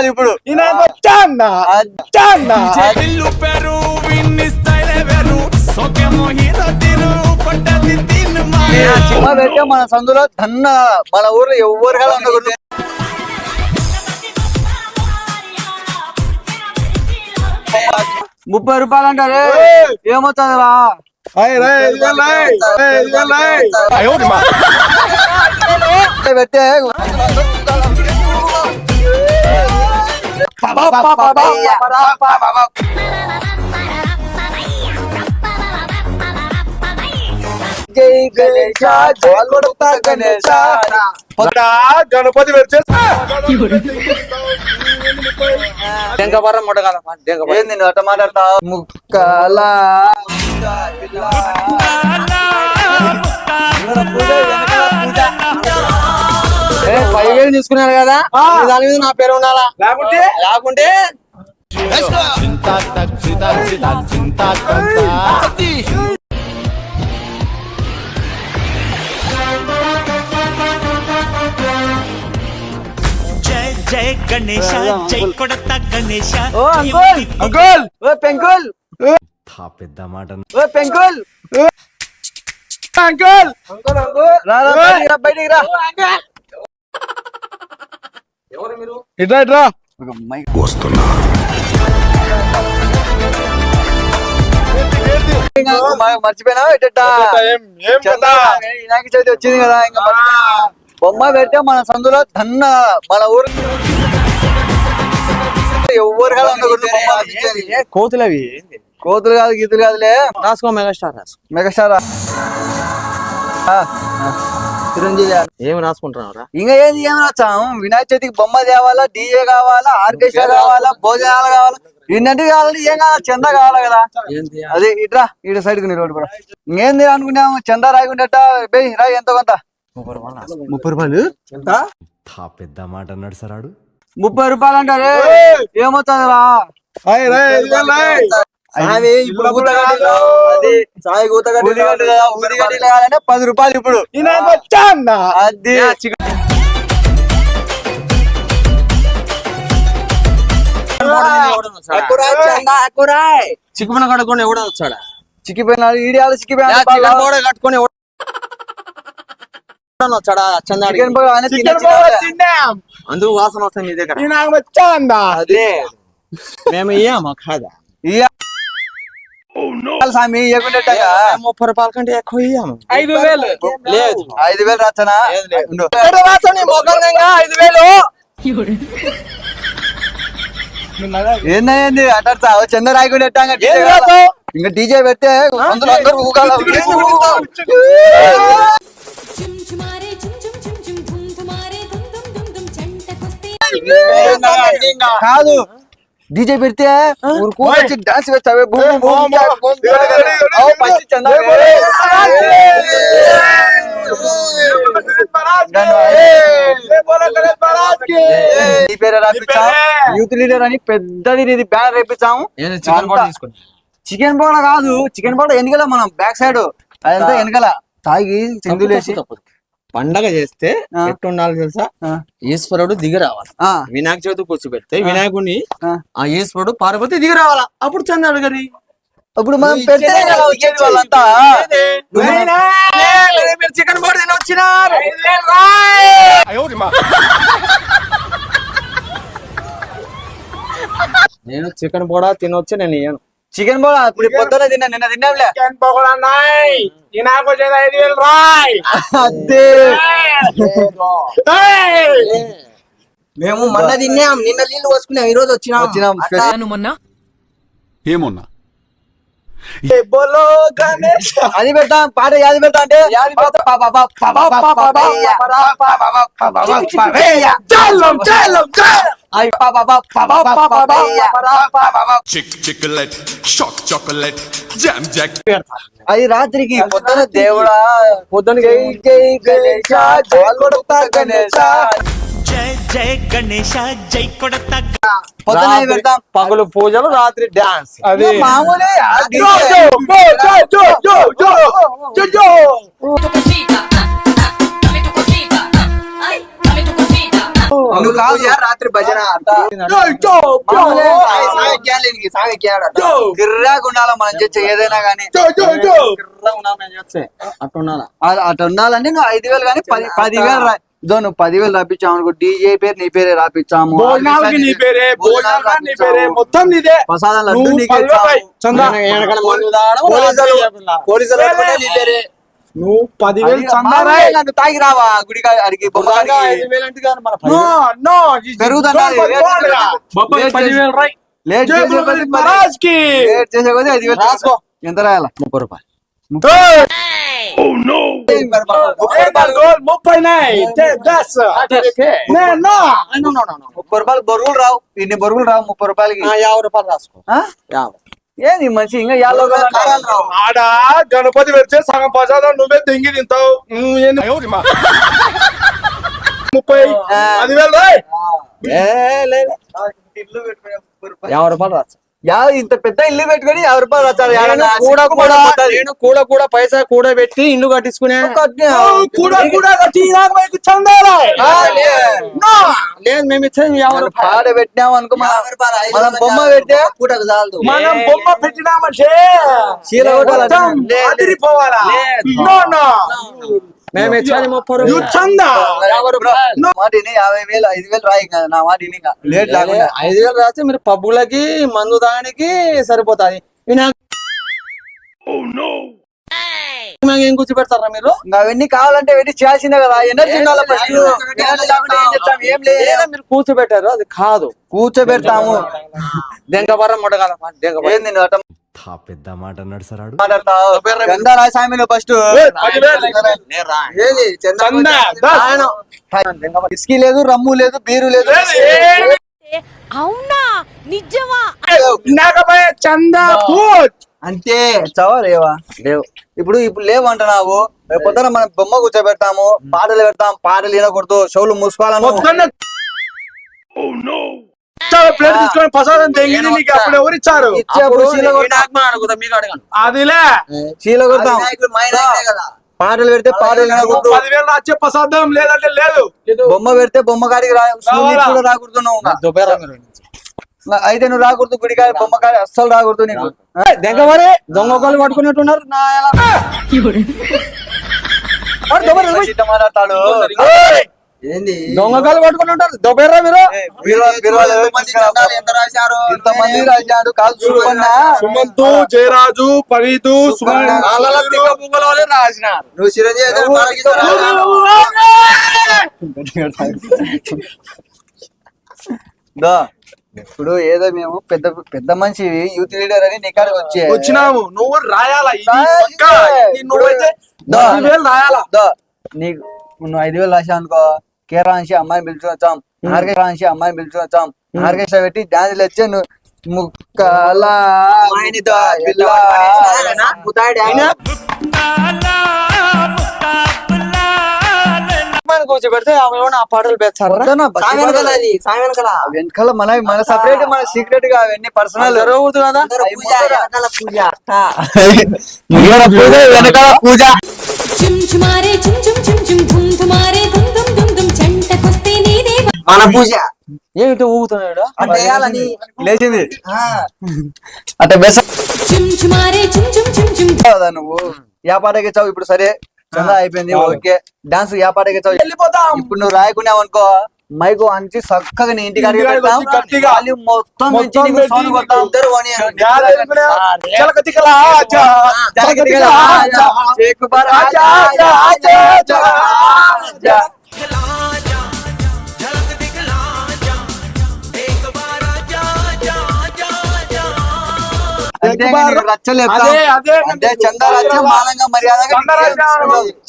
రూపాయలు ఇప్పుడు సినిమా పెట్టే మన సందులో ధన్న మన ఊర్లో ఎవరు కదా ఉండకూడదు. ₹30 అంటారే ఏమవుతుందిరా? పెట్టే జై గణేశ జై కొడతా గణేశ గణపతి పెడితే ఏంది నువ్వు అట్ట మాట్లాడతావు? ముక్కల 5,000 తీసుకున్నారు కదా, దాని మీద నా పేరు ఉండాలా? లేకుంటే జై గణేశ జై కొడతా గణేశ. ఓ అంకుల్ అంకుల్ ఓ పెంకుల్ పెద్ద మాట పెంకుల్ అంకుల్ బయటికి రా. ఇట్రా ఇట్రా మర్చిపోయినా వినాయక చవితి వచ్చింది కదా, ఇంకా బొమ్మ పెడితే మన సందులో ధన్న మన ఊరు ఎవరు కదా ఉండకూడదు. కోతులు అవి కోతులు కాదు గీతులు కాదులే. రాసుకో మెగాస్టార్ రాసుకో. మెగాస్టార్ చిరంజీవి ఏమి రాసుకుంటున్నావురా? ఇంకా ఏం రాచాము? వినాయక చవితికి బొమ్మ తేవాలా, డీజే కావాలా, ఆర్కెస్ట్రా కావాలా, భోజనాలు కావాలా, ఇన్నంటి కావాలంటే ఏం కావాలి? చందా కావాలి కదా. అదే ఇట్రా ఇటు సైడ్కి నిలబడి కూడా ఇంకేంది అనుకున్నాము? చందా రాయకుండట బే రా ఎంత కొంత ₹30 ఎంత? పెద్ద మాట అన్నాడు సార్ ఆడు. ₹30 అంటారే ఏమవుతుందిరా? ఇప్పుడు ₹10 ఇప్పుడు. అది చిక్కుమన కట్టుకొని ఎవడో వచ్చాడా? చిక్కిపోయినాడు ఈడియాలు చిక్కిపోయినా కట్టుకొని వచ్చాడా? అందుకు వాసన వస్తాయి నీ దగ్గర. అదే మేము ఇయ్యామా కాదా? స్వామి ఇవ్వకుండగా ₹30 కంటే ఎక్కువ ఇయ్యాము. 5,000 లేదు 5,000 రాచనా? 5,000 ఏంది అట్టావు? చంద రాయకుండా ఇంకా డీజే పెడితే అందరూ కాదు, డీజే పెడితే ఊరుకోవచ్చు డాన్స్ వేస్తావే. యూత్ లీడర్ అని పెద్దది ఇది బ్యానర్ వేయించాము. చికెన్ పౌడ కాదు, చికెన్ పౌడ వెనకల మనం బ్యాక్ సైడ్ అదంతా వెనకల తాగి చిందులేసి పండగ చేస్తే ఎట్టుండాలి తెలుసా? ఈశ్వరుడు దిగి రావాలి. వినాయక చవితి కూర్చోబెడితే వినాయకుడిని ఆ ఈశ్వరుడు పార్వతి దిగి రావాలా, అప్పుడు చందాడు గది. అప్పుడు మనం పెడితే వాళ్ళంతా చికెన్ పౌడర్ తిని వచ్చినారు. నేను చికెన్ పౌడర్ తినొచ్చి నేను ఇయ్యను. చికెన్ పౌడర్ ఇప్పుడు పొద్దున తిన్నా, నిన్న తిన్నాంలే. మేము మొన్న తిన్నాం, నిన్న నీళ్ళు పోసుకున్నాం, ఈ రోజు వచ్చినాం. మొన్న ఏమున్నా అది పెడతాం పాట. యాది పెడతా అంటే అది రాత్రికి. పొద్దున దేవుడా పొద్దున గణేశ జై జై గణేశ జై కొడతా. పొద్దున పెడతాం. పగలు పూజలు, రాత్రి డాన్స్. అది మామూలే. నువ్వు కాదు రాత్రి భజన గిర్రాకు ఉండాలి మనం చేసే ఏదైనా గానీ అటు ఉండాలంటే నువ్వు 5,000 కానీ 10,000 నువ్వు 10,000 రాపించావు అనుకో డీజే పేరు నీ పేరే రాపించాము మొత్తం నీదే ప్రసాదం లడ్డు నీకే నువ్వు 10,000 చందారా నన్ను తాగి రావా గుడి అడిగి పెరుగుతుందా లేట్ చేసే కొద్ది 5,000 రాసుకో ఎంత రాయాల 30 రూపాయలు 30 రూపాయలు బొరుగులు రావు ఇన్ని బొరుగులు రావు 30 రూపాయలకి 50 రూపాయలు రాసుకో ఏంది మంచి ఇంకా ఆడ గణపతి పెడితే సగం ప్రసాదం నువ్వే తెంగి తింటావు 50 రూపాయలు రాసుకో ఇంత పెద్ద ఇల్లు పెట్టుకొని 50 రూపాయలు వచ్చారు కూడా పైసా కూడా పెట్టి ఇల్లు కట్టించుకునే లేదు మేము ఇచ్చేది 50 రూపాయలు పాడ పెట్టినాం అనుకో మనం బొమ్మ పెట్టే పూటకు చాలదు మనం బొమ్మ పెట్టినామంటే చీర మేము ఇచ్చేది 30 రూపాయలు మాటిని 50,000 5,000 రాయి నా మాటిని లేట్ లేకుండా 5,000 రాస్తే మీరు పబ్బులకి మందు దానికి సరిపోతాయి ఏం కూర్చో పెడతారా మీరు అవన్నీ కావాలంటే వెయిట్ చేయాల్సిందే కదా ఎనర్జీ ఉండాలి ఫస్ట్ ఏం లేదు మీరు కూర్చోబెట్టారు అది కాదు కూర్చోబెడతాము దెంకబర్ర మొట్ట కదా ఏంది నువ్వు అట్ట పెద్ద మాట అన్నాడు సార్ ఆడు. మాట్లాడతావు గంధా రాసామి నువ్వు ఫస్ట్ ఏది ఇస్కీ లేదు రమ్ము లేదు బీరు లేదు అవునా నిజమా చందా అంతే చవా లేవా లేవు ఇప్పుడు లేవు అంటున్నావు పొద్దున మనం బొమ్మ కూర్చోబెడతాము పాటలు పెడతాం పాటలు వినకూడదు షోలు మూసుకోవాలని ప్లేట్ తీసుకొని ప్రసాదం తెంగింది నీకు అప్పుడు ఎవరు ఇచ్చారు అదిలే చీల కొడతాం పాటలు పెడితే పాటలు వినకూడదు 10,000 వచ్చే ప్రసాదం లేదంటే లేదు బొమ్మ పెడితే బొమ్మ కాడికి కూడా రాకూడదు నువ్వు అయితే నువ్వు రాకూడదు గుడికాయ బొమ్మ కాడి అస్సలు రాకూడదు నీకు దెంకబరే దొంగ ఒకళ్ళు పట్టుకున్నట్టున్నారు నా మాట్లాడతాడు దొంగకాలు పట్టుకుని ఉంటారు దొబ్బెర్రా మీరు ఇంతమంది రాశారు కాదు చూడన్నా సుమంతు జయరాజు పరీదు రాసినారు నువ్వు చిరంజీవి ఇప్పుడు ఏదో మేము పెద్ద పెద్ద మనిషి యూత్ లీడర్ అని నీకాడికి వచ్చినాము నువ్వు రాయాలా నువ్వైతే రాయాలా నీకు నువ్వు 5,000 రాసా అనుకో కేరళ నుంచి అమ్మాయిని పిలుచుకుని వచ్చాం ఆర్కెస్ట్రా నుంచి అమ్మాయిని పిలుచుకుని వచ్చాం ఆర్కెస్ట్రా పెట్టి డాన్సులు వచ్చి నువ్వు ముక్కల కూర్చోబెడితే ఆ పాటలు పెడతారు వెనకాల మన సపరేట్ మన సీక్రెట్ గా అవన్నీ పర్సనల్ జరుగుతుంది కదా వెనకాల పూజ చుంచుమారే చుం చుం చుం చుం ధుమ్ ధుమారే ధుమ్ ధుమ్ ధుమ్ ధుమ్ చెంటకొస్తే నీదే మన పూజ ఏమిటో ఊగుతున్నాడు అంటే లేచింది అంటే బెస్ చుంచుమారే చుం చుం చుం చుం నువ్వు యా పాటకి చావు ఇప్పుడు సరే చందా అయిపోయింది ఓకే డాన్స్ యా పాటకి చావు ఇప్పుడు నువ్వు రాయకున్నావు అనుకో మైకు అంచి చక్కగా నీ ఇంటికి అడిగి పెడతాం మొత్తం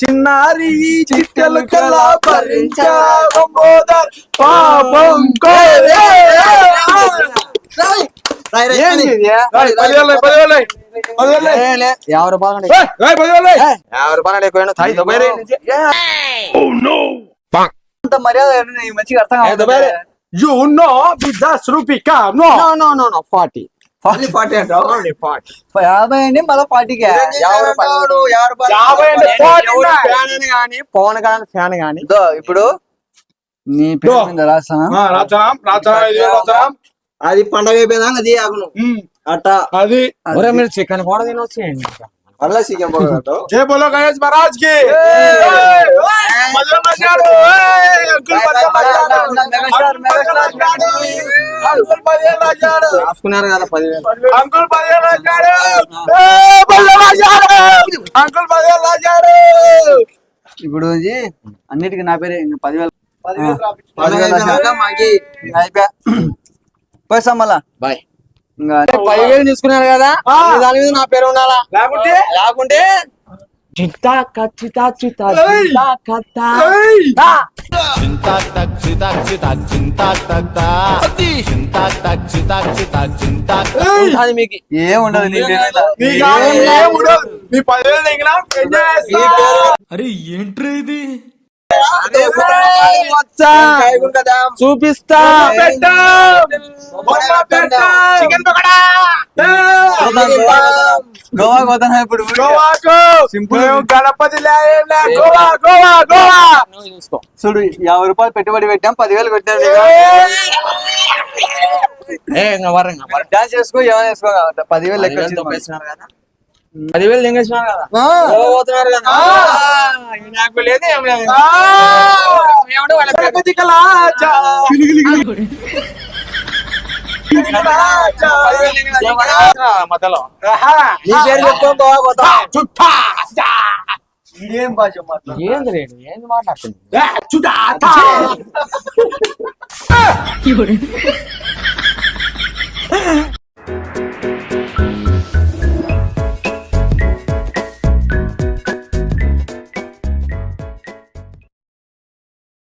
చిన్నారి చిట్టెలు కల్లా మర్యాద మంచిగా అర్థం కాదు You know with that Rupika, no. No, 40. 40 అండి 40. 50 అండి మళ్ళీ 40కే 50 ఫ్యాన్ గానీ పవన్ కళ్యాణ్ ఫ్యాన్ గానీ ఇప్పుడు నీ పేరు మీద రాస్తానా రాజాం 5,000 రాజాం. అది పండగ అయిపోయిందా అది ఆగును అట్ట అది ఒరే మీరు చికెన్ కూడా తినొచ్చు మళ్ళా చికెన్ కూడా జై బోలో గణేష్ మహారాజ్ కి మజా మజాడు అంకుల్ మజాడు రాసుకున్నారు కదా 10,000 అంకుల్ మజాడు అంకుల్ మజాడు. ఇప్పుడు ఇది అన్నిటికీ నా పేరే 10,000 మాకి అయిపోయా పోయిస్తాం మళ్ళా బాయ్ ఇంకా 10,000 తీసుకున్నారు కదా దాని మీద నా పేరు ఉండాలా లేకుంటే లేకుంటే చిత్తా చిత్తా చిత్తా అది మీకు ఏముండదు నీ పేరు మీద. నీ కాదు ఏం ఉండదు. నీ 10,000 దిగినా ఎంజాయ్ చేస్తా. అరే ఏంట్రా ఇది చూపిస్తా చికెన్ పకోడా గోవా పోతానా ఇప్పుడు గోవాకు మేము గణపతి లేకుండా గోవా గోవా గోవా చూడు 50 రూపాయలు పెట్టుబడి పెట్టాం 10,000 పెట్టాం డాన్స్ చేసుకో ఏమైనా చేసుకో 10,000 లెక్క వచ్చింది మనకి. 10,000 లెంగేసినారు కదా పోతున్నారు కదా నాకు లేదు ఏం లేదు ఏమంటే వాళ్ళ పేరు గణపతి కలాచా మధ్యలో ఆహా. నీ పేరు చెప్పుకో గోవా పోతా చుట్టా ఏం భాష మాట్లాడు ఏంది రేడు ఏంది మాట్లాడుతుంది చుట్టా